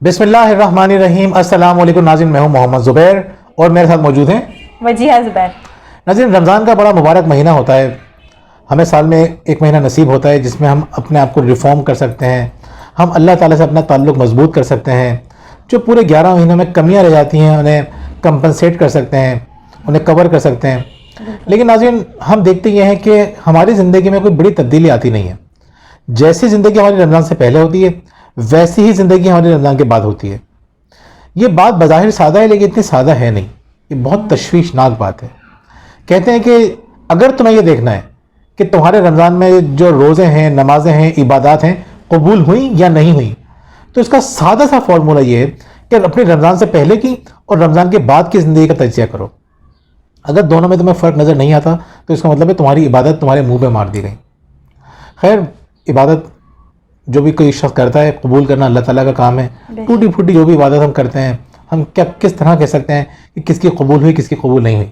بسم اللہ الرحمن الرحیم. السلام علیکم ناظرین, میں ہوں محمد زبیر اور میرے ساتھ موجود ہیں وجیہہ زبیر. ناظرین, رمضان کا بڑا مبارک مہینہ ہوتا ہے. ہمیں سال میں ایک مہینہ نصیب ہوتا ہے جس میں ہم اپنے آپ کو ریفارم کر سکتے ہیں, ہم اللہ تعالیٰ سے اپنا تعلق مضبوط کر سکتے ہیں, جو پورے 11 مہینوں میں کمیاں رہ جاتی ہیں انہیں کمپنسیٹ کر سکتے ہیں, انہیں کور کر سکتے ہیں. لیکن ناظرین, ہم دیکھتے یہ ہیں کہ ہماری زندگی میں کوئی بڑی تبدیلی آتی نہیں ہے. جیسی زندگی ہماری رمضان سے پہلے ہوتی ہے ویسی ہی زندگی ہماری رمضان کے بعد ہوتی ہے. یہ بات بظاہر سادہ ہے لیکن اتنی سادہ ہے نہیں, یہ بہت تشویشناک بات ہے. کہتے ہیں کہ اگر تمہیں یہ دیکھنا ہے کہ تمہارے رمضان میں جو روزے ہیں, نمازیں ہیں, عبادات ہیں, قبول ہوئیں یا نہیں ہوئیں, تو اس کا سادہ سا فارمولہ یہ ہے کہ اپنی رمضان سے پہلے کی اور رمضان کے بعد کی زندگی کا تجزیہ کرو. اگر دونوں میں تمہیں فرق نظر نہیں آتا تو اس کا مطلب ہے تمہاری عبادت تمہارے منہ پہ مار دی گئی. خیر, عبادت جو بھی کوئی شخص کرتا ہے, قبول کرنا اللہ تعالیٰ کا کام ہے. ٹوٹی پھوٹی جو بھی عبادت ہم کرتے ہیں, ہم کس طرح کہہ سکتے ہیں کہ کس کی قبول ہوئی کس کی قبول نہیں ہوئی.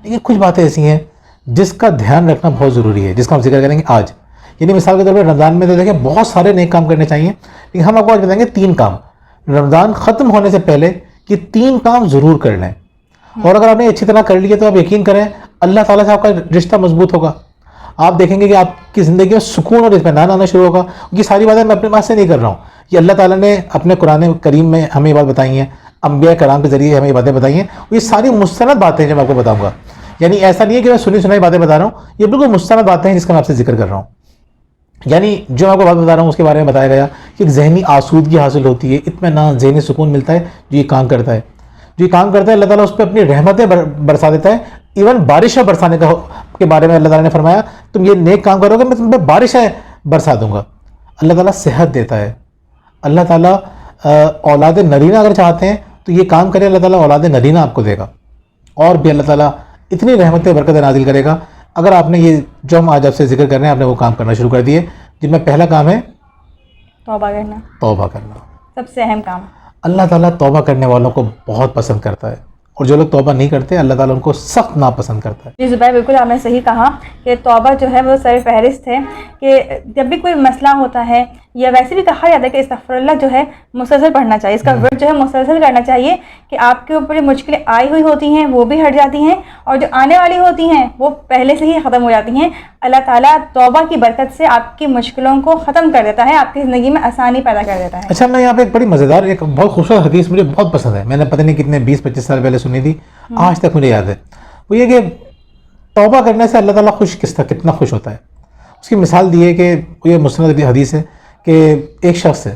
لیکن کچھ باتیں ایسی ہیں جس کا دھیان رکھنا بہت ضروری ہے, جس کا ہم ذکر کریں گے آج. یعنی مثال کے طور پر رمضان میں تو دیکھیں بہت سارے نیک کام کرنے چاہیے, لیکن ہم آپ کو آج بتائیں گے 3 کام رمضان ختم ہونے سے پہلے یہ 3 کام ضرور کر لیں. اور اگر آپ نے اچھی طرح کر لیے تو آپ یقین کریں اللہ تعالیٰ سے آپ کا رشتہ مضبوط ہوگا. آپ دیکھیں گے کہ آپ کی زندگی میں سکون اور اطمینان آنا شروع ہوگا. یہ ساری باتیں میں اپنے پاس سے نہیں کر رہا ہوں, یہ اللہ تعالیٰ نے اپنے قرآن کریم میں ہمیں یہ بات بتائی ہیں, انبیاء کرام کے ذریعے ہمیں یہ باتیں بتائی ہیں. یہ ساری مستند باتیں ہیں جو میں آپ کو بتاؤں گا. یعنی ایسا نہیں ہے کہ میں سنی سنائی باتیں بتا رہا ہوں, یہ بالکل مستند باتیں ہیں جس کا میں آپ سے ذکر کر رہا ہوں. یعنی جو میں آپ کو بات بتا رہا ہوں اس کے بارے میں بتایا گیا کہ ایک ذہنی آسودگی حاصل ہوتی ہے, اطمینان, ذہنی سکون ملتا ہے جو یہ کام کرتا ہے. جو یہ کام کرتا ہے اللہ تعالیٰ اس پہ اپنی رحمتیں برسا دیتا ہے. ایون بارشیں برسانے کے بارے میں اللہ تعالیٰ نے فرمایا تم یہ نیک کام کرو گے میں تم پہ بارشیں برسا دوں گا. اللہ تعالیٰ صحت دیتا ہے. اللہ تعالیٰ اولاد نرینہ اگر چاہتے ہیں تو یہ کام کرے, اللہ تعالیٰ اولاد نرینہ آپ کو دے گا. اور بھی اللہ تعالیٰ اتنی رحمتیں برکتیں نازل کرے گا اگر آپ نے یہ جو ہم آج آپ سے ذکر کر رہے ہیں آپ نے وہ کام کرنا شروع کر دیے, جن میں پہلا کام ہے توبہ کرنا. توبہ کرنا سب سے اہم کام. اللہ تعالیٰ توبہ کرنے والوں کو بہت پسند کرتا ہے, اور جو لوگ توبہ نہیں کرتے اللہ تعالیٰ ان کو سخت ناپسند کرتا ہے. جی زبیر, بالکل آپ نے صحیح کہا کہ توبہ جو ہے وہ سر فہرست ہے. کہ جب بھی کوئی مسئلہ ہوتا ہے یا ویسے بھی کہا جاتا ہے کہ استغفر اللہ جو ہے مسلسل پڑھنا چاہیے, اس کا ورد جو ہے مسلسل کرنا چاہیے کہ آپ کے اوپر جو مشکلیں آئی ہوئی ہوتی ہیں وہ بھی ہٹ جاتی ہیں اور جو آنے والی ہوتی ہیں وہ پہلے سے ہی ختم ہو جاتی ہیں. اللہ تعالیٰ توبہ کی برکت سے آپ کی مشکلوں کو ختم کر دیتا ہے, آپ کی زندگی میں آسانی پیدا کر دیتا ہے. اچھا, میں یہاں پہ ایک بڑی مزیدار ایک بہت خوبصورت حدیث مجھے بہت پسند ہے, میں نے پتہ نہیں کتنے 20-25 سال پہلے سنی تھی, آج تک مجھے یاد ہے. وہ یہ کہ توبہ کرنے سے اللہ تعالیٰ کتنا خوش ہوتا ہے. اس کی مثال دی ہے کہ یہ مسند حدیث ہے کہ ایک شخص ہے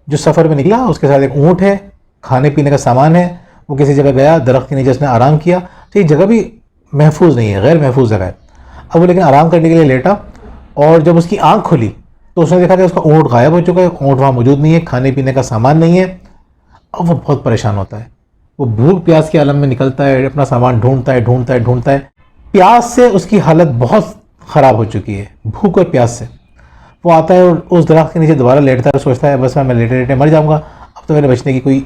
جو سفر میں نکلا, اس کے ساتھ ایک اونٹ ہے, کھانے پینے کا سامان ہے, وہ کسی جگہ گیا, درخت کے نیچے اس نے آرام کیا. تو یہ جگہ بھی محفوظ نہیں ہے, غیر محفوظ جگہ ہے. اب وہ لیکن آرام کرنے کے لیے لیٹا, اور جب اس کی آنکھ کھلی تو اس نے دیکھا کہ اس کا اونٹ غائب ہو چکا ہے, اونٹ وہاں موجود نہیں ہے, کھانے پینے کا سامان نہیں ہے. اب وہ بہت پریشان ہوتا ہے, وہ بھوک پیاس کے عالم میں نکلتا ہے, اپنا سامان ڈھونڈتا ہے. پیاس سے اس کی حالت بہت خراب ہو چکی ہے, بھوک اور پیاس سے. وہ آتا ہے اور اس درخت کے نیچے دوبارہ لیٹتا ہے, سوچتا ہے بس میں لیٹے مر جاؤں گا, اب تو میرے بچنے کی کوئی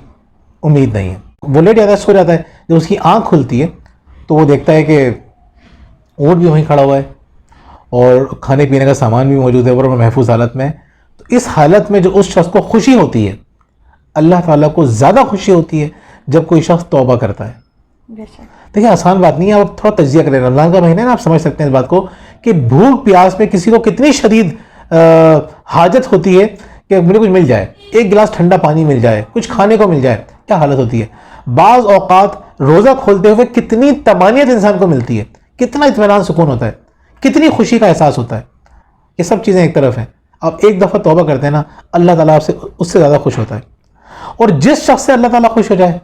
امید نہیں ہے. وہ لیٹ جاتا ہے, سو جاتا ہے. جب اس کی آنکھ کھلتی ہے تو وہ دیکھتا ہے کہ اونٹ بھی وہیں کھڑا ہوا ہے اور کھانے پینے کا سامان بھی موجود ہے اور وہ محفوظ حالت میں ہے. تو اس حالت میں جو اس شخص کو خوشی ہوتی ہے, اللہ تعالیٰ کو زیادہ خوشی ہوتی ہے جب کوئی شخص توبہ کرتا ہے. دیکھیں آسان بات نہیں ہے, آپ تھوڑا تجزیہ کریں. رمضان کا مہینہ ہے نا, آپ سمجھ سکتے ہیں اس بات کو کہ بھوک پیاس میں کسی کو کتنی شدید حاجت ہوتی ہے کہ مجھے کچھ مل جائے, ایک گلاس ٹھنڈا پانی مل جائے, کچھ کھانے کو مل جائے, کیا حالت ہوتی ہے. بعض اوقات روزہ کھولتے ہوئے کتنی طمانینت انسان کو ملتی ہے, کتنا اطمینان سکون ہوتا ہے, کتنی خوشی کا احساس ہوتا ہے. یہ سب چیزیں ایک طرف ہیں. آپ ایک دفعہ توبہ کرتے ہیں نا, اللہ تعالیٰ آپ سے اس سے زیادہ خوش ہوتا ہے. اور جس شخص سے اللہ تعالیٰ خوش ہو جائے,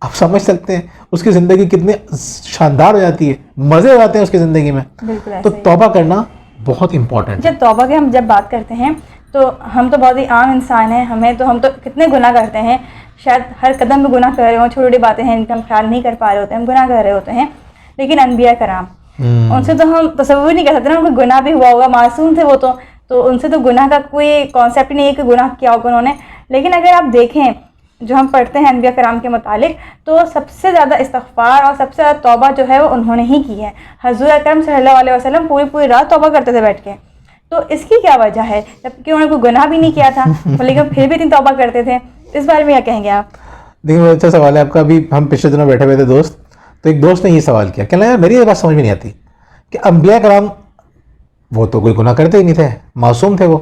آپ سمجھ سکتے ہیں اس کی زندگی کتنی شاندار ہو جاتی ہے, مزے ہو جاتے ہیں اس کی زندگی میں. تو توبہ کرنا بہت امپورٹنٹ. جب توبہ کی ہم جب بات کرتے ہیں تو ہم تو بہت ہی عام انسان ہیں, ہم تو کتنے گناہ کرتے ہیں, شاید ہر قدم پہ گناہ کر رہے ہوں, چھوٹی چھوٹی باتیں ہیں ان کا ہم خیال نہیں کر پا رہے ہوتے ہیں, ہم گناہ کر رہے ہوتے ہیں. لیکن انبیاء کرام, ان سے تو ہم تصور نہیں کر سکتے نا, ان کو گناہ بھی ہوا ہوگا, معصوم تھے وہ تو ان سے تو گناہ کا کوئی کانسیپٹ ہی نہیں ہے کہ گناہ کیا ہوگا انہوں نے. لیکن اگر آپ دیکھیں جو ہم پڑھتے ہیں انبیاء کرام کے متعلق, تو سب سے زیادہ استغفار اور سب سے زیادہ توبہ جو ہے وہ انہوں نے ہی کی ہے. حضور اکرم صلی اللہ علیہ وسلم پوری رات توبہ کرتے تھے بیٹھ کے. تو اس کی کیا وجہ ہے؟ جبکہ انہوں نے کوئی گناہ بھی نہیں کیا تھا لیکن پھر بھی اتنی توبہ کرتے تھے. اس بارے میں کیا کہیں گے آپ؟ دیکھیے بہت اچھا سوال ہے آپ کا. ابھی ہم پچھلے دنوں بیٹھے ہوئے تھے دوست, تو ایک دوست نے یہ سوال کیا, کہنا میری یہ بات سمجھ میں نہیں آتی کہ انبیاء کرام وہ تو کوئی گناہ کرتے ہی نہیں تھے, معصوم تھے وہ,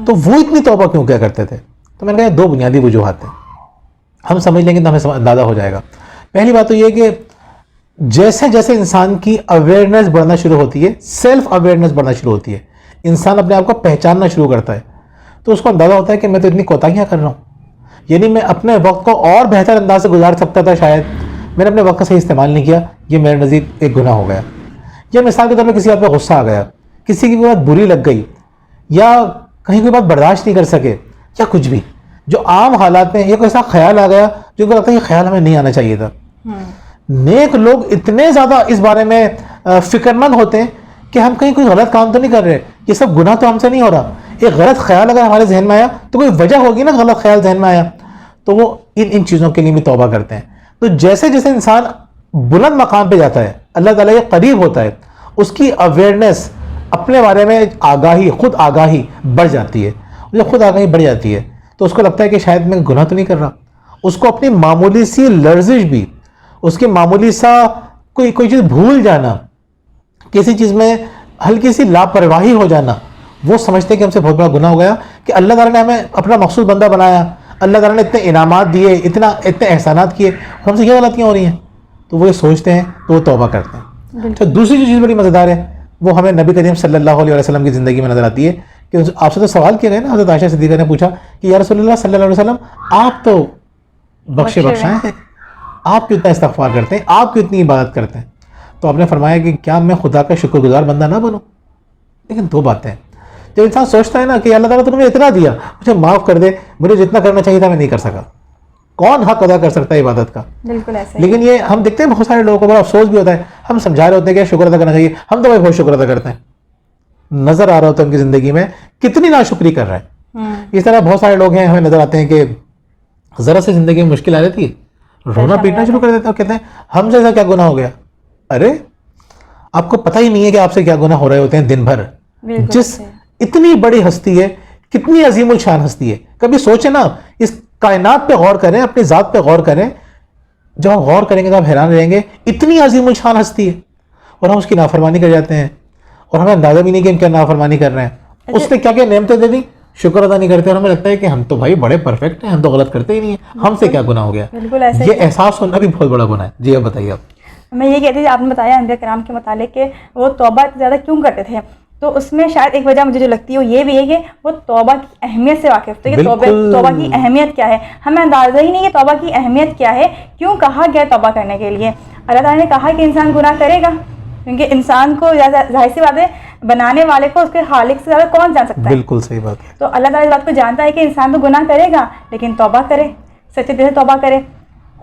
تو وہ اتنی توبہ کیوں کیا کرتے تھے؟ تو میں نے کہا 2 بنیادی وجوہات ہیں, ہم سمجھ لیں گے تو ہمیں اندازہ ہو جائے گا. پہلی بات تو یہ کہ جیسے جیسے انسان کی اویئرنیس بڑھنا شروع ہوتی ہے, سیلف اویئرنیس بڑھنا شروع ہوتی ہے, انسان اپنے آپ کو پہچاننا شروع کرتا ہے, تو اس کو اندازہ ہوتا ہے کہ میں تو اتنی کوتاہیاں کر رہا ہوں, یعنی میں اپنے وقت کو اور بہتر انداز سے گزار سکتا تھا, شاید میں نے اپنے وقت کا صحیح استعمال نہیں کیا, یہ میرے نزدیک ایک گناہ ہو گیا. یا مثال کے طور پر کسی بات پہ غصہ آ گیا, کسی کی کوئی بات بری لگ گئی, یا کہیں کوئی بات برداشت نہیں کر سکے, یا کچھ بھی جو عام حالات میں ایک ایسا خیال آ گیا جو کہ لگتا ہے یہ خیال ہمیں نہیں آنا چاہیے تھا. نیک لوگ اتنے زیادہ اس بارے میں فکر مند ہوتے ہیں کہ ہم کہیں کوئی غلط کام تو نہیں کر رہے, یہ سب گناہ تو ہم سے نہیں ہو رہا. ایک غلط خیال اگر ہمارے ذہن میں آیا تو کوئی وجہ ہوگی نا, غلط خیال ذہن میں آیا, تو وہ ان چیزوں کے لیے بھی توبہ کرتے ہیں. تو جیسے جیسے انسان بلند مقام پہ جاتا ہے, اللہ تعالیٰ کے قریب ہوتا ہے, اس کی اویئرنیس, اپنے بارے میں آگاہی, خود آگاہی بڑھ جاتی ہے. جب خود آگاہی بڑھ جاتی ہے تو اس کو لگتا ہے کہ شاید میں گناہ تو نہیں کر رہا. اس کو اپنی معمولی سی لرزش بھی, اس کی معمولی سا کوئی چیز بھول جانا, کسی چیز میں ہلکی سی لاپرواہی ہو جانا, وہ سمجھتے ہیں کہ ہم سے بہت بڑا گناہ ہو گیا, کہ اللہ تعالیٰ نے ہمیں اپنا مخصوص بندہ بنایا, اللہ تعالیٰ نے اتنے انعامات دیے, اتنے احسانات کیے, ہم سے کیا غلطیاں ہو رہی ہیں. تو وہ یہ سوچتے ہیں تو وہ توبہ کرتے ہیں. تو دوسری جو چیز بڑی مزیدار ہے وہ ہمیں نبی کریم صلی اللہ علیہ وسلم کی زندگی میں نظر آتی ہے, کہ آپ سے تو سوال کیا گیا نا, حضرت عائشہ صدیقہ نے پوچھا کہ یا رسول اللہ صلی اللہ علیہ وسلم, آپ تو بخشائیں ہیں, آپ کیوں اتنا استغفار کرتے ہیں, آپ کیوں اتنی عبادت کرتے ہیں؟ تو آپ نے فرمایا کہ کیا میں خدا کا شکر گزار بندہ نہ بنوں؟ لیکن 2 باتیں ہیں. جب انسان سوچتا ہے نا کہ اللہ تعالیٰ تو نے مجھے اتنا دیا, مجھے معاف کر دے, مجھے جتنا کرنا چاہیے تھا میں نہیں کر سکا, کون حق ادا کر سکتا ہے عبادت کا؟ بالکل ایسے. لیکن یہ ہم دیکھتے ہیں بہت سارے لوگوں کو بڑا افسوس بھی ہوتا ہے, ہم سمجھا رہے ہوتے ہیں کہ شکر ادا کرنا چاہیے, ہم تو بھائی بہت شکر ادا کرتے ہیں, نظر آ رہا ہوتا ہے ان کی زندگی میں کتنی ناشکری کر رہے ہیں. اس طرح بہت سارے لوگ ہیں ہمیں نظر آتے ہیں کہ ذرا سے زندگی میں مشکل آ رہی تھی, رونا پیٹنا شروع کر دیتے ہیں, کہتے ہیں ہم سے ایسا کیا گناہ ہو گیا. ارے آپ کو پتہ ہی نہیں ہے کہ آپ سے کیا گناہ ہو رہے ہوتے ہیں دن بھر. جس اتنی بڑی ہستی ہے, کتنی عظیم الشان ہستی ہے, کبھی سوچیں نا, اس کائنات پہ غور کریں, اپنی ذات پہ غور کریں, جب ہم غور کریں گے تو آپ حیران رہیں گے, اتنی عظیم الشان ہستی ہے اور ہم اس کی نافرمانی کر جاتے ہیں, اور ہمیں اندازہ بھی نہیں کہ ہم کیا نافرمانی کر رہے ہیں. اس نے کیا کیا نعمتیں دے دی, شکر ادا نہیں کرتے, اور ہمیں لگتا ہے کہ ہم تو بھائی بڑے پرفیکٹ ہیں, ہم تو غلط کرتے ہی نہیں ہیں, ہم سے کیا گناہ ہو گیا. یہ احساس ہونا بھی بہت بڑا گناہ ہے. جی اب بتائیے. آپ میں یہ کہتی تھی, آپ نے بتایا انبیاء کرام کے متعلق کہ وہ توبہ زیادہ کیوں کرتے تھے, تو اس میں شاید ایک وجہ مجھے جو لگتی ہے وہ یہ بھی ہے کہ وہ توبہ کی اہمیت سے واقف تھے, کہ توبہ کی اہمیت کیا ہے. ہمیں اندازہ ہی نہیں کہ توبہ کی اہمیت کیا ہے, کیوں کہا گیا توبہ کرنے کے لیے. اللہ تعالیٰ نے کہا کہ انسان گناہ کرے گا, کیونکہ انسان کو ظاہر سی بات ہے, بنانے والے کو اس کے خالق سے زیادہ کون جان سکتا ہے. بالکل صحیح بات ہے. تو اللہ تعالیٰ اس بات کو جانتا ہے کہ انسان تو گناہ کرے گا, لیکن توبہ کرے, سچے دل سے توبہ کرے,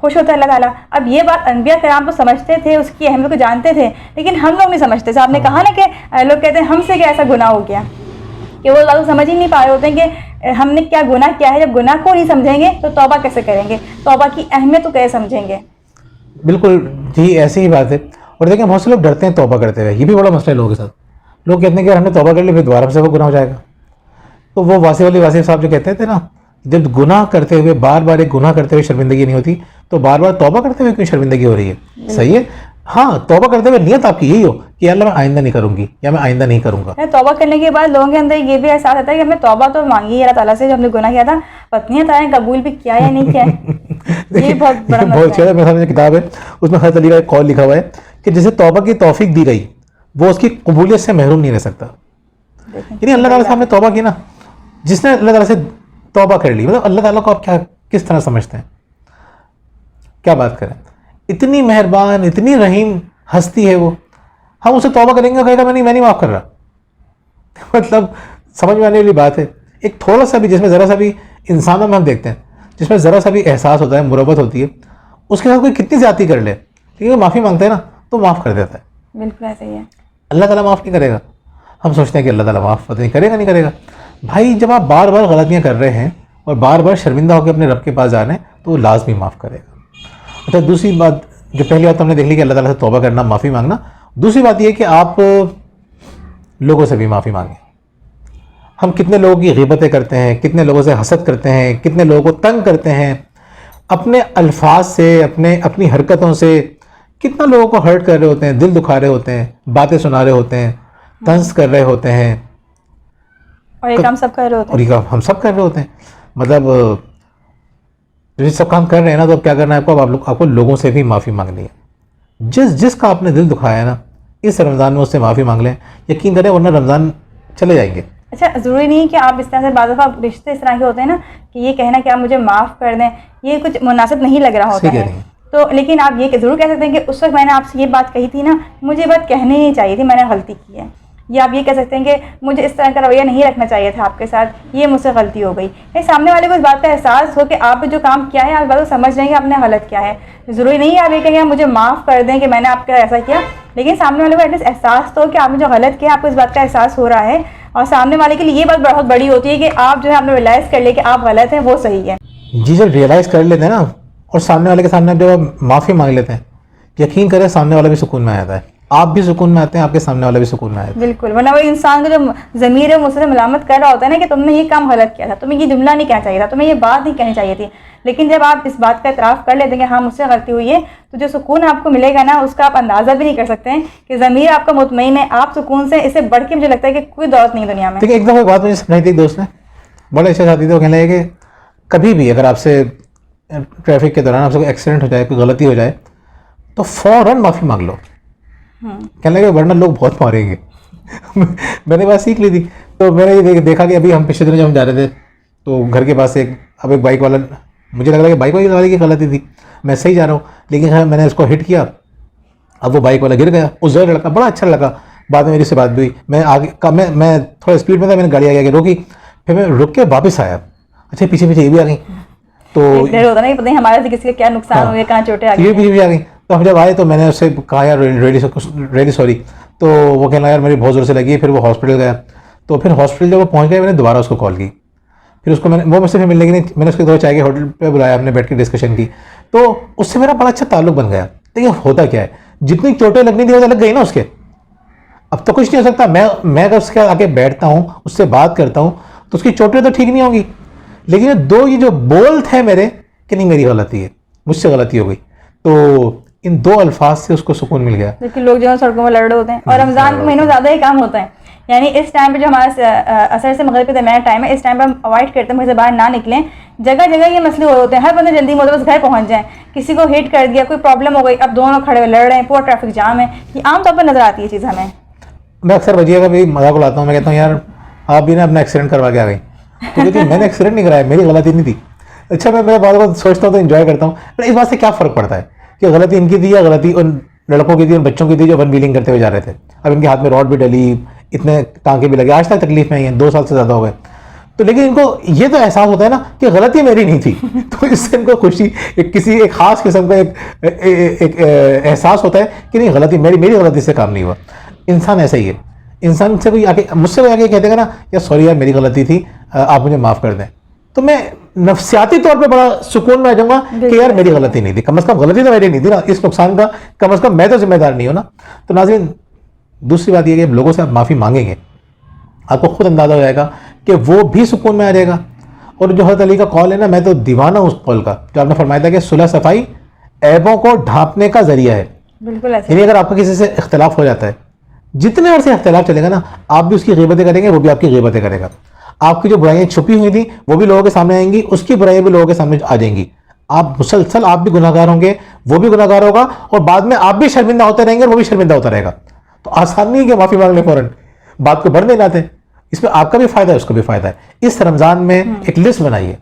خوش ہوتا ہے اللہ تعالیٰ. اب یہ بات انبیاء کرام تو سمجھتے تھے, اس کی اہمیت کو جانتے تھے, لیکن ہم لوگ نہیں سمجھتے. آپ نے کہا نا کہ لوگ کہتے ہیں ہم سے کیا ایسا گناہ ہو گیا, کہ وہ لوگ سمجھ ہی نہیں پا رہے ہوتے ہیں کہ ہم نے کیا گناہ کیا ہے. جب گناہ کو نہیں سمجھیں گے تو توبہ کیسے کریں گے, توبہ کی اہمیت کو کیسے سمجھیں گے. بالکل جی ایسی ہی بات ہے. اور دیکھیں بہت سے لوگ ڈرتے ہیں توبہ کرتے ہوئے, یہ بھی بڑا مسئلہ ہے لوگوں کے ساتھ. لوگ کہتے ہیں کہ ہم نے توبہ کر لی پھر دوبارہ سے وہ گناہ ہو جائے گا. تو وہ واصف صاحب جو کہتے تھے نا, جب گناہ کرتے ہوئے بار بار ایک گناہ کرتے ہوئے شرمندگی نہیں ہوتی, تو بار بار توبہ کرتے ہوئے کیوں شرمندگی ہو رہی ہے. صحیح ہے, ہاں توبہ کرتے ہوئے نیت آپ کی یہی ہو کہ اللہ میں آئندہ نہیں کروں گی, یا میں آئندہ نہیں کروں گا. توبہ کرنے کے بعد لوگوں کے اندر یہ بھی احساس ہوتا ہے کہ ہم نے توبہ تو مانگی ہے اللہ تعالیٰ سے, جو ہم نے گناہ کیا تھا, پتنی تعالیٰ نے قبول بھی کیا یا نہیں کیا ہے. یہ بہت بڑا مسئلہ ہے. میرے سامنے کتاب ہے, اس میں حضرت علی کا ایک قول لکھا ہوا ہے کہ جسے توبہ کی توفیق دی گئی وہ اس کی قبولیت سے محروم نہیں رہ سکتا. یعنی اللہ تعالیٰ سے ہم نے توبہ کی نا, جس نے اللہ تعالیٰ سے توبہ کر لی, مطلب اللہ تعالیٰ کو آپ کس طرح سمجھتے ہیں, کیا بات کریں, اتنی مہربان اتنی رحیم ہستی ہے وہ. ہم اسے توبہ کریں گے, کہے گا میں نہیں معاف کر رہا. مطلب سمجھ میں آنے والی بات ہے. ایک تھوڑا سا بھی, جس میں ذرا سا بھی انسانوں میں ہم دیکھتے ہیں, جس میں ذرا سا بھی احساس ہوتا ہے, مربت ہوتی ہے, اس کے ساتھ کوئی کتنی زیادتی کر لے, لیکن وہ معافی مانگتا ہے نا تو معاف کر دیتا ہے. بالکل ایسا ہی ہے. اللہ تعالیٰ معاف نہیں کرے گا. ہم سوچتے ہیں کہ اللہ تعالیٰ معاف نہیں کرے گا. بھائی جب آپ بار بار غلطیاں کر رہے ہیں اور بار بار شرمندہ ہو کے اپنے رب کے پاس جا رہے ہیں, تو وہ لازمی معاف کرے گا. اچھا, دوسری بات, جو پہلی بات ہم نے دیکھ لی کہ اللہ تعالیٰ سے توبہ کرنا, معافی مانگنا. دوسری بات یہ کہ آپ لوگوں سے بھی معافی مانگیں. ہم کتنے لوگوں کی غیبتیں کرتے ہیں, کتنے لوگوں سے حسد کرتے ہیں, کتنے لوگوں کو تنگ کرتے ہیں اپنے الفاظ سے, اپنی حرکتوں سے, کتنا لوگوں کو ہرٹ کر رہے ہوتے ہیں, دل دکھا رہے ہوتے ہیں, باتیں سنا رہے ہوتے ہیں, طنز کر رہے ہوتے ہیں, اور یہ کام سب کر رہے ہوتے اور ہیں. یہ کام ہم سب کر رہے ہوتے ہیں. مطلب جو یہ سب کام کر رہے ہیں نا, تو اب کیا کرنا ہے آپ کو لوگوں سے بھی معافی مانگنی ہے. جس کا آپ نے دل دکھایا ہے نا, اس رمضان میں اس سے معافی مانگ لیں, یقین کریں ورنہ رمضان چلے جائیں گے. اچھا, ضروری نہیں کہ آپ اس طرح سے, بعض دفعہ رشتے اس طرح کے ہوتے ہیں نا کہ یہ کہنا کہ آپ مجھے معاف کر دیں, یہ کچھ مناسب نہیں لگ رہا ہوتا ہے. تو لیکن آپ یہ ضرور کہہ سکتے ہیں کہ اس وقت میں نے آپ سے یہ بات کہی تھی نا, مجھے یہ بات کہنی نہیں چاہیے تھی, میں نے غلطی کی ہے. یا آپ یہ کہہ سکتے ہیں کہ مجھے اس طرح کا رویہ نہیں رکھنا چاہیے تھا آپ کے ساتھ, یہ مجھ سے غلطی ہو گئی. سامنے والے کو اس بات کا احساس ہو کہ آپ جو کام کیا ہے, آپ اس بات کو سمجھ رہے ہیں کہ آپ نے غلط کیا ہے. ضروری نہیں ہے آپ یہ کہیں مجھے معاف کر دیں کہ میں نے آپ کا ایسا کیا, لیکن سامنے والے کو ایٹ لیسٹ احساس تو ہو کہ آپ نے جو غلط کیا, آپ کو اس بات کا احساس ہو رہا ہے. اور سامنے والے کے لیے یہ بات بہت بڑی ہوتی ہے کہ آپ جو ہے آپ نے ریئلائز کر لیا کہ آپ غلط ہیں, وہ صحیح ہے. جی, جب ریئلائز کر لیتے ہیں نا اور سامنے والے کے سامنے جب معافی مانگ لیتے ہیں, یقین کریں سامنے والا بھی سکون میں آ جاتا ہے, آپ بھی سکون میں آتے ہیں, آپ کے سامنے والا بھی سکون میں آتا ہے. بالکل, ورنہ وہ انسان کا جو ضمیر ہے مجھ سے ملامت کر رہا ہوتا ہے نا کہ تم نے یہ کام غلط کیا تھا, تمہیں یہ جملہ نہیں کہنا چاہیے تھا, تمہیں یہ بات نہیں کہنی چاہیے تھی. لیکن جب آپ اس بات کا اعتراف کر لیتے ہیں کہ ہاں مجھ سے غلطی ہوئی ہے, تو جو سکون آپ کو ملے گا نا, اس کا آپ اندازہ بھی نہیں کر سکتے ہیں کہ ضمیر آپ کا مطمئن ہے, آپ سکون سے, اس سے بڑھ کے مجھے لگتا ہے کہ کوئی دولت نہیں دنیا میں. دیکھیں, ایک دفعہ ایک بات مجھے سمجھائی تھی ایک دوست نے, بڑے اچھے ساتھی تھے, وہ کہنے لگے کہ کبھی بھی اگر آپ سے ٹریفک کے دوران آپ سے کوئی ایکسیڈنٹ ہو جائے, کوئی غلطی ہو جائے, تو فوراً معافی مانگ لو. کہنے لگے ورنہ لوگ بہت ماریں گے. میں نے بات سیکھ لی تھی. تو میں نے یہ دیکھا کہ ابھی ہم پچھلے دنوں جب ہم جا رہے تھے تو گھر کے پاس ایک بائک والا, مجھے لگ رہا ہے کہ بائک والی کی غلطی تھی, میں صحیح جا رہا ہوں, لیکن میں نے اس کو ہٹ کیا, اب وہ بائک والا گر گیا. اس جگہ لڑکا بڑا اچھا لگا, بعد میں میری سے بات بھی ہوئی, میں آگے میں تھوڑا اسپیڈ میں تھا, میں نے گاڑی آگے کے روکی, پھر میں رک کے واپس آیا, اچھا پیچھے یہ بھی آ گئی, تو ہوتا نہیں پتہ ہمارے سے کسی کا کیا نقصان ہو گیا, کہاں چوٹیں آ گئی, یہ پیچھے بھی آ گئی. تو ہم جب آئے تو میں نے اس سے کہا یار ریلی سوری, تو وہ کہنا یار میری بہت زور سے لگی ہے. پھر وہ ہاسپٹل گیا, تو پھر ہاسپٹل جب وہ پہنچ گیا, میں نے دوبارہ اس کو کال کی, پھر اس کو وہ مجھ سے ملنے کی نہیں, میں نے اس کو چائے کے ہوٹل پہ بلایا, ہم نے بیٹھ کے ڈسکشن کی, تو اس سے میرا بڑا اچھا تعلق بن گیا. لیکن ہوتا کیا ہے, جتنی چوٹیں لگنی تھی وہ لگ گئی نا اس کے, اب تو کچھ نہیں ہو سکتا. میں اگر اس کے آگے بیٹھتا ہوں, اس سے بات کرتا ہوں, تو اس کی چوٹیں تو ٹھیک نہیں ہوگی. لیکن یہ جو بول تھے میرے کہ نہیں میری غلطی ہے, مجھ سے غلطی ہو گئی, تو ان دو الفاظ سے اس کو سکون مل گیا. لیکن لوگ جو سڑکوں میں لڑ رہے ہوتے ہیں, اور رمضان کے مہینے میں زیادہ ہی کام ہوتا ہے. یعنی اس ٹائم پہ جو ہمارا اثر سے مغرب کے درمیان ٹائم ہے, اس ٹائم پہ ہم اوائڈ کرتے ہیں گھر سے باہر نہ نکلیں. جگہ جگہ یہ مسئلے ہو رہے ہوتے ہیں, ہر بندے جلدی میں ہوتا ہے بس گھر پہنچ جائیں, کسی کو ہٹ کر دیا, کوئی پرابلم ہو گئی, اب دونوں کھڑے ہوئے لڑ رہے ہیں, پورا ٹریفک جام ہے. یہ عام طور پر نظر آتی ہے چیز ہمیں. میں اکثر وجیہ کا بھی مذاق اڑاتا ہوں, میں کہتا ہوں یار آپ بھی نا اپنا ایکسیڈنٹ کروا کے آ گئی, تو کہتی میں نے ایکسیڈنٹ نہیں کرایا, میری غلطی نہیں تھی. اچھا, میں بات کو سوچتا ہوں تو انجوائے کرتا ہوں, اس بات سے کیا فرق پڑتا ہے کہ غلطی ان کی تھی یا غلطی ان لڑکوں کی تھی, ان بچوں کی تھی جو ون ویلنگ کرتے ہوئے جا رہے تھے. اب ان کے ہاتھ میں راڈ بھی ڈلی, اتنے ٹانکے بھی لگے, آج تک تکلیف میں آئی ہیں, 2 سال سے زیادہ ہو گئے. تو لیکن ان کو یہ تو احساس ہوتا ہے نا کہ غلطی میری نہیں تھی, تو اس سے ان کو خوشی, کسی ایک خاص قسم کا ایک احساس ہوتا ہے کہ نہیں غلطی میری غلطی سے کام نہیں ہوا. انسان ایسا ہی ہے, انسان سے کوئی آگے مجھ سے کوئی آگے کہتے گا نا یا سوری یار میری غلطی تھی, آپ مجھے معاف کر دیں, تو میں نفسیاتی طور پہ بڑا سکون میں آ جاؤں گا کہ یار میری غلطی نہیں تھی, کم از کم غلطی تو میری نہیں تھی نا, اس نقصان کا کم از کم میں تو ذمہ دار نہیں ہوں نا. تو ناظرین, دوسری بات یہ کہ لوگوں سے آپ معافی مانگیں گے, آپ کو خود اندازہ ہو جائے گا کہ وہ بھی سکون میں آ جائے گا. اور جو حضرت علی کا قول ہے نا, میں تو دیوانہ ہوں اس قول کا, جو آپ نے فرمایا تھا کہ صلح صفائی عیبوں کو ڈھانپنے کا ذریعہ ہے. بالکل ایسا. یعنی اگر آپ کا کسی سے اختلاف ہو جاتا ہے, جتنے عرصے اختلاف چلے گا نا, آپ بھی اس کی غیبتیں کریں گے, وہ بھی آپ کی غیبتیں کرے گا. آپ کی جو برائیاں چھپی ہوئی تھیں وہ بھی لوگوں کے سامنے آئیں گی, اس کی برائیاں بھی لوگوں کے سامنے آ جائیں گی. آپ مسلسل, آپ بھی گناہگار ہوں گے, وہ بھی گناہگار ہوگا, اور بعد میں آپ بھی شرمندہ ہوتے رہیں گے اور وہ بھی شرمندہ ہوتا رہے گا. تو آسان نہیں ہے کہ معافی مانگ لیں فوراً, بات کو بڑھنے لاتے ہیں. اس میں آپ کا بھی فائدہ ہے, اس کو بھی فائدہ ہے. اس رمضان میں ایک لسٹ بنائیے,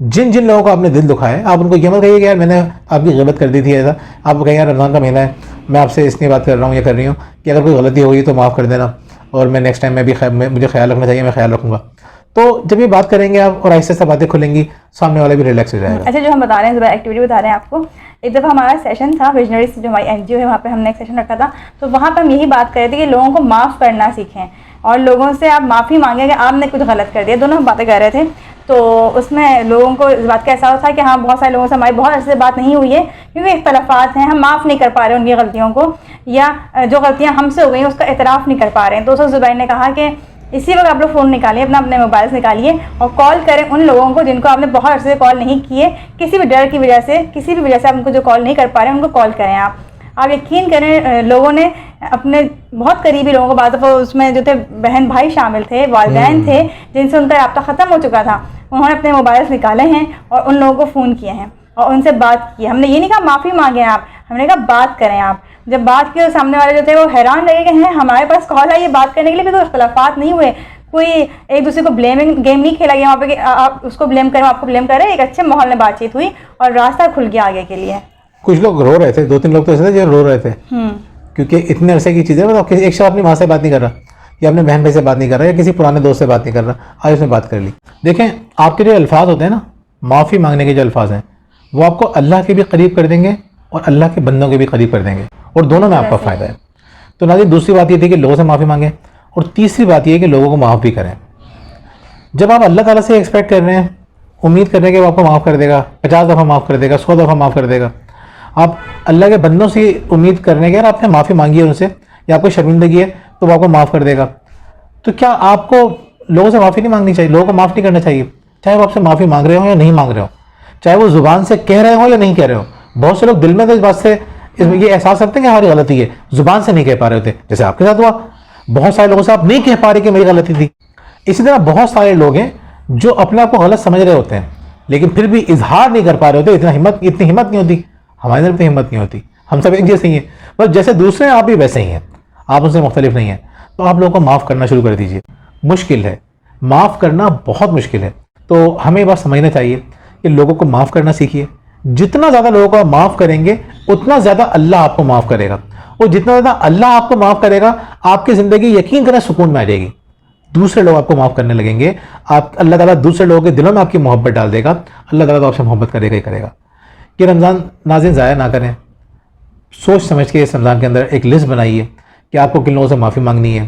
جن لوگوں کو آپ نے دل دکھایا ہے, آپ ان کو یہ مت کہیے کہ یار میں نے آپ کی غیبت کر دی تھی, ایسا آپ کو کہیں یار رمضان کا مہینہ ہے, میں آپ سے اس لیے بات کر رہا ہوں یا کر رہی ہوں کہ اگر کوئی غلطی ہوئی تو معاف کر دینا, اور میں نیکسٹ ٹائم میں بھی مجھے خیال رکھنا چاہیے, میں خیال رکھوں گا. تو جب یہ بات کریں گے آپ اور آہستہ آہستہ باتیں کھلیں گی, سامنے والا بھی ریلیکس ہو جائے گا. اچھا, جو ہم بتا رہے ہیں ایکٹیویٹی بتا رہے ہیں آپ کو, ایک دفعہ ہمارا سیشن تھا ویژنریز جو ہماری این جی او ہے, وہاں پہ ہم نے ایک سیشن رکھا تھا. تو وہاں پہ ہم یہی بات کر رہے تھے کہ لوگوں کو معاف کرنا سیکھیں, اور لوگوں سے آپ معافی مانگیں کہ آپ نے کچھ غلط کر دیا. دونوں ہم باتیں کر رہے تھے, تو اس میں لوگوں کو اس بات کا احساس تھا کہ ہاں بہت سارے لوگوں سے ہماری بہت عرصے سے بات نہیں ہوئی ہے کیونکہ اختلافات ہیں, ہم معاف نہیں کر پا رہے ان کی غلطیوں کو, یا جو غلطیاں ہم سے ہو گئی ہیں اس کا اعتراف نہیں کر پا رہے ہیں. تو اس وقت زبیر نے کہا کہ اسی وقت آپ لوگ فون نکالیے، اپنے موبائل سے نکالیے اور کال کریں ان لوگوں کو جن کو آپ نے بہت عرصے سے کال نہیں کیے، کسی بھی ڈر کی وجہ سے، کسی بھی وجہ سے آپ ان کو جو کال نہیں کر پا رہے ہیں ان کو کال کریں. آپ یقین کریں لوگوں نے اپنے بہت قریبی لوگوں کو، بعض دفعہ اس میں جو تھے بہن بھائی شامل تھے، والدین تھے جن سے ان کا رابطہ ختم ہو چکا تھا، انہوں نے اپنے موبائلس نکالے ہیں اور ان لوگوں کو فون کیے ہیں اور ان سے بات کی. ہم نے یہ نہیں کہا معافی مانگیں آپ، ہم نے کہا بات کریں آپ. جب بات کی تو سامنے والے جو تھے وہ حیران لگے کہ ہیں ہمارے پاس کال آئی ہے بات کرنے کے لیے، بھی کوئی اختلافات نہیں ہوئے، کوئی ایک دوسرے کو بلیمنگ گیم نہیں کھیلا گیا وہاں پہ کہ آپ اس کو بلیم کریں آپ کو بلیم کریں. ایک اچھے ماحول میں بات چیت ہوئی اور راستہ کھل گیا آگے کے لیے. کچھ لوگ رو رہے تھے، 2-3 لوگ تو ایسے تھے جو رو رہے تھے کیونکہ اتنے عرصے کی چیزیں، مطلب ایک شخص اپنی ماں سے بات نہیں کر رہا یا اپنے بہن بھائی سے بات نہیں کر رہا یا کسی پرانے دوست سے بات نہیں کر رہا، آج اس نے بات کر لی. دیکھیں آپ کے جو الفاظ ہوتے ہیں نا، معافی مانگنے کے جو الفاظ ہیں، وہ آپ کو اللہ کے بھی قریب کر دیں گے اور اللہ کے بندوں کے بھی قریب کر دیں گے، اور دونوں میں آپ کا فائدہ ہے. تو ناظرین دوسری بات یہ تھی کہ لوگوں سے معافی مانگیں، اور تیسری بات یہ ہے کہ لوگوں کو معاف بھی کریں. جب آپ اللہ تعالیٰ سے ایکسپیکٹ کر رہے ہیں، امید کر رہے ہیں کہ وہ آپ کو معاف کر دے گا، 50 دفعہ معاف کر دے گا، 100 دفعہ معاف کر دے گا، آپ اللہ کے بندوں سے امید کرنے کے اور آپ نے معافی مانگی ہے ان سے یا آپ کو شرمندگی ہے تو وہ آپ کو معاف کر دے گا، تو کیا آپ کو لوگوں سے معافی نہیں مانگنی چاہیے؟ لوگوں کو معاف نہیں کرنا چاہیے، چاہے وہ آپ سے معافی مانگ رہے ہوں یا نہیں مانگ رہے ہوں، چاہے وہ زبان سے کہہ رہے ہوں یا نہیں کہہ رہے ہوں. بہت سے لوگ دل میں تو اس بات سے یہ احساس رکھتے ہیں کہ ہماری غلطی ہے، زبان سے نہیں کہہ پا رہے ہوتے، جیسے آپ کے ساتھ ہوا. بہت سارے لوگوں سے آپ نہیں کہہ پا رہے کہ میری غلطی تھی. اسی طرح بہت سارے لوگ ہیں جو اپنے آپ کو غلط سمجھ رہے ہوتے ہیں لیکن پھر بھی اظہار نہیں کر پا رہے ہوتے. اتنی ہمت نہیں ہوتی، ہماری طرف ہمت نہیں ہوتی. ہم سب ایک جیسے ہی ہیں، بس جیسے دوسرے ہیں آپ بھی ویسے ہی ہیں، آپ ان سے مختلف نہیں ہیں. تو آپ لوگوں کو معاف کرنا شروع کر دیجیے. مشکل ہے، معاف کرنا بہت مشکل ہے. تو ہمیں بات سمجھنا چاہیے کہ لوگوں کو معاف کرنا سیکھیے. جتنا زیادہ لوگوں کو آپ معاف کریں گے اتنا زیادہ اللہ آپ کو معاف کرے گا، اور جتنا زیادہ اللہ آپ کو معاف کرے گا آپ کی زندگی یقین کریں سکون میں آ جائے گی. دوسرے لوگ آپ کو معاف کرنے لگیں گے، اللہ تعالیٰ دوسرے لوگوں کے دلوں میں آپ کی محبت ڈال دے گا. اللہ تعالیٰ تو آپ سے محبت کرے گا ہی کرے گا. کہ رمضان ناظرین ضائع نہ کریں، سوچ سمجھ کے اس رمضان کے اندر ایک لسٹ بنائیے کہ آپ کو کن لوگوں سے معافی مانگنی ہے،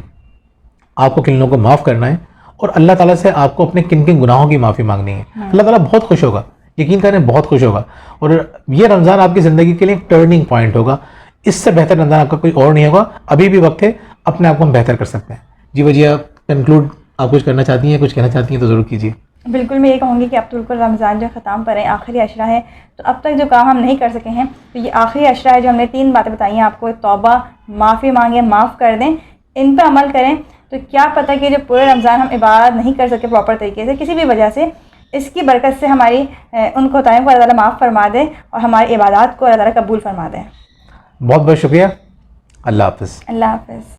آپ کو کن لوگوں کو معاف کرنا ہے، اور اللہ تعالیٰ سے آپ کو اپنے کن کن گناہوں کی معافی مانگنی ہے. اللہ تعالیٰ بہت خوش ہوگا، یقین کریں بہت خوش ہوگا. اور یہ رمضان آپ کی زندگی کے لیے ایک ٹرننگ پوائنٹ ہوگا. اس سے بہتر رمضان آپ کا کوئی اور نہیں ہوگا. ابھی بھی وقت ہے، اپنے آپ کو ہم بہتر کر سکتے ہیں. جی وجہ کنکلوڈ آپ کچھ کرنا چاہتی ہیں، کچھ کہنا چاہتی ہیں تو ضرور کیجیے. بالکل میں یہ کہوں گی کہ اب تو بالکل رمضان جو ختم پر ہے، آخری عشرہ ہے، تو اب تک جو کام ہم نہیں کر سکے ہیں تو یہ آخری عشرہ ہے جو ہم نے 3 باتیں بتائی ہیں آپ کو، توبہ، معافی مانگیں، معاف کر دیں، ان پہ عمل کریں. تو کیا پتہ کہ جو پورے رمضان ہم عبادت نہیں کر سکے پراپر طریقے سے کسی بھی وجہ سے، اس کی برکت سے ہماری ان کوتاہیوں کو اللہ تعالیٰ معاف فرما دے اور ہماری عبادات کو اللہ تعالیٰ قبول فرما دے. بہت بہت شکریہ. اللہ حافظ. اللہ حافظ.